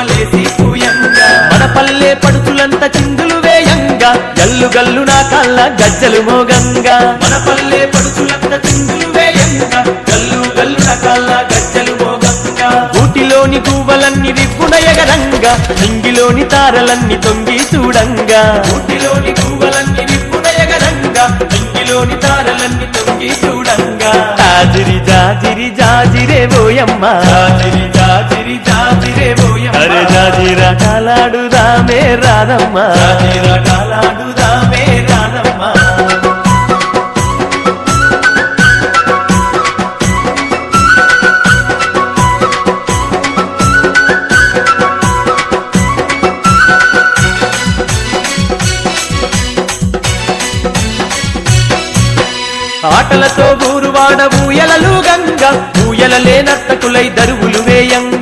బొమ్మలేసి పూయంగా మన పల్లె పడుచులంత చిందులు వేయంగా గల్లు గల్లు నా కళ్ళ గజ్జలు మోగంగా మన పల్లె పడుచులంత చిందులు వేయంగా గల్లు గల్లు నా కళ్ళ గజ్జలు మోగంగా ఊటిలోని గువ్వలన్నీ రిప్పున ఎగరంగా నింగిలోని తారలన్నీ తొంగి చూడంగా ఊటిలోని గువ్వలన్నీ నిప్పున ఎగరంగా నింగిలోని తారలన్నీ తొంగి చూడంగా జాజిరి జాజిరి జాజిరే బోయమ్మ జాజిరి జాజిరి జాజిరే బోయమ్మ అరే జాజిరా కాలాడుదామే రాదమ్మ జాజిరా కాలాడుదామే రానమ్మ ఆటలతో ఊరువాడ ఊయలలు గంగా ఊయలలే నర్తకులై దరువులు వేయంగా